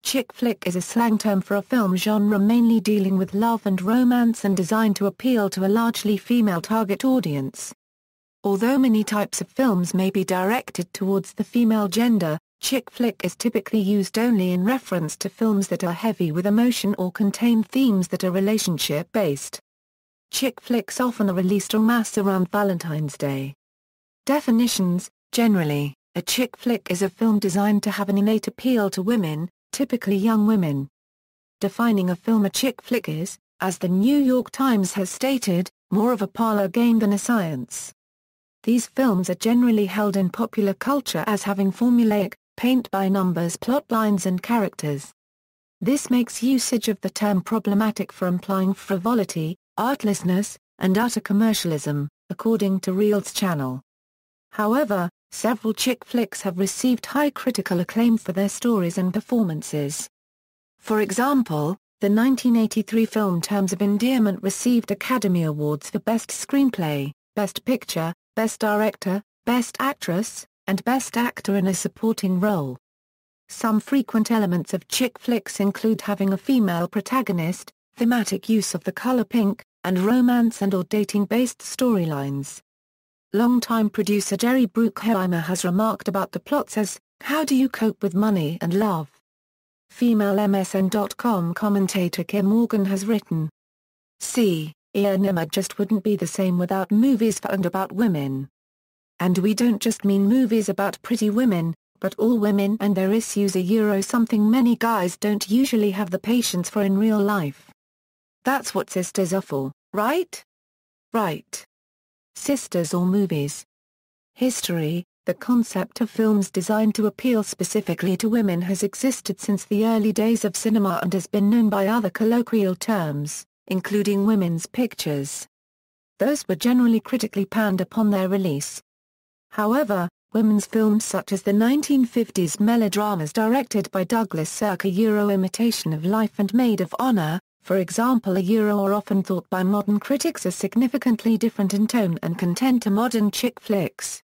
Chick flick is a slang term for a film genre mainly dealing with love and romance and designed to appeal to a largely female target audience. Although many types of films may be directed towards the female gender, chick flick is typically used only in reference to films that are heavy with emotion or contain themes that are relationship-based. Chick flicks often are released en masse around Valentine's Day. Definitions: generally, a chick flick is a film designed to have an innate appeal to women, typically young women. Defining a film, a chick flick is, as the New York Times has stated, more of a parlor game than a science. These films are generally held in popular culture as having formulaic, paint-by-numbers plotlines and characters. This makes usage of the term problematic for implying frivolity, artlessness, and utter commercialism, according to Reel's channel. However, several chick flicks have received high critical acclaim for their stories and performances. For example, the 1983 film Terms of Endearment received Academy Awards for Best Screenplay, Best Picture, Best Director, Best Actress, and Best Actor in a Supporting Role. Some frequent elements of chick flicks include having a female protagonist, thematic use of the color pink, and romance and/or dating-based storylines. Longtime producer Jerry Bruckheimer has remarked about the plots as, "How do you cope with money and love?" Female MSN.com commentator Kim Morgan has written, "Cinema just wouldn't be the same without movies for and about women. And we don't just mean movies about pretty women, but all women and their issues something many guys don't usually have the patience for in real life. That's what sisters are for, right? Right. Sisters or movies." History: the concept of films designed to appeal specifically to women has existed since the early days of cinema and has been known by other colloquial terms, including women's pictures. Those were generally critically panned upon their release. However, women's films such as the 1950s melodramas directed by Douglas Sirk, imitation of life and Maid of Honor, for example, are often thought by modern critics as significantly different in tone and content to modern chick flicks.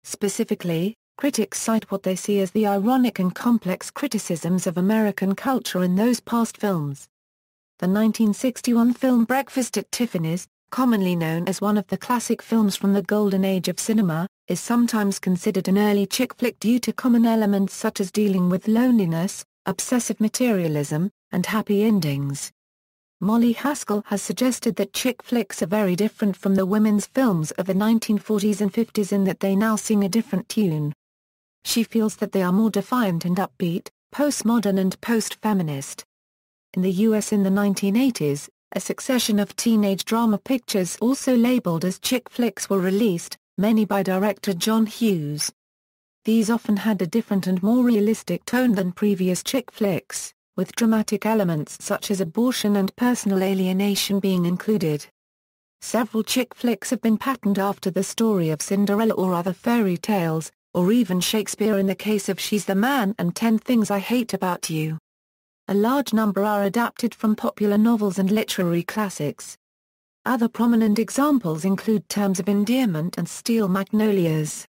Specifically, critics cite what they see as the ironic and complex criticisms of American culture in those past films. The 1961 film Breakfast at Tiffany's, commonly known as one of the classic films from the golden age of cinema, is sometimes considered an early chick flick due to common elements such as dealing with loneliness, obsessive materialism, and happy endings. Molly Haskell has suggested that chick flicks are very different from the women's films of the 1940s and 50s in that they now sing a different tune. She feels that they are more defiant and upbeat, postmodern and post-feminist. In the US in the 1980s, a succession of teenage drama pictures also labeled as chick flicks were released, many by director John Hughes. These often had a different and more realistic tone than previous chick flicks, with dramatic elements such as abortion and personal alienation being included. Several chick flicks have been patterned after the story of Cinderella or other fairy tales, or even Shakespeare in the case of She's the Man and 10 Things I Hate About You. A large number are adapted from popular novels and literary classics. Other prominent examples include Terms of Endearment and Steel Magnolias.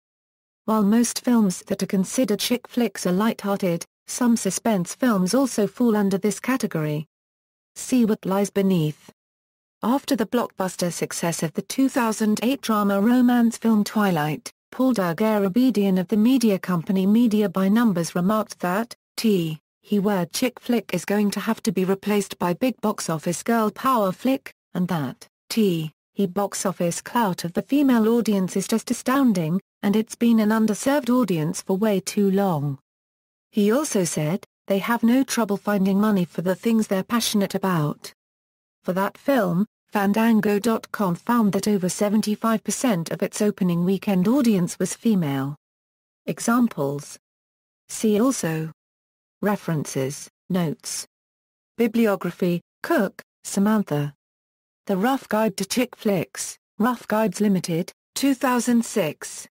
While most films that are considered chick flicks are light-hearted, some suspense films also fall under this category. See What Lies Beneath. After the blockbuster success of the 2008 drama-romance film Twilight, Paul Dargarabedian of the media company Media by Numbers remarked that, word chick flick is going to have to be replaced by big box office girl power flick, and that, box office clout of the female audience is just astounding, and it's been an underserved audience for way too long. He also said, they have no trouble finding money for the things they're passionate about. For that film, Fandango.com found that over 75% of its opening weekend audience was female. Examples. See also. References, notes. Bibliography, Cook, Samantha. The Rough Guide to Chick Flicks, Rough Guides Limited, 2006.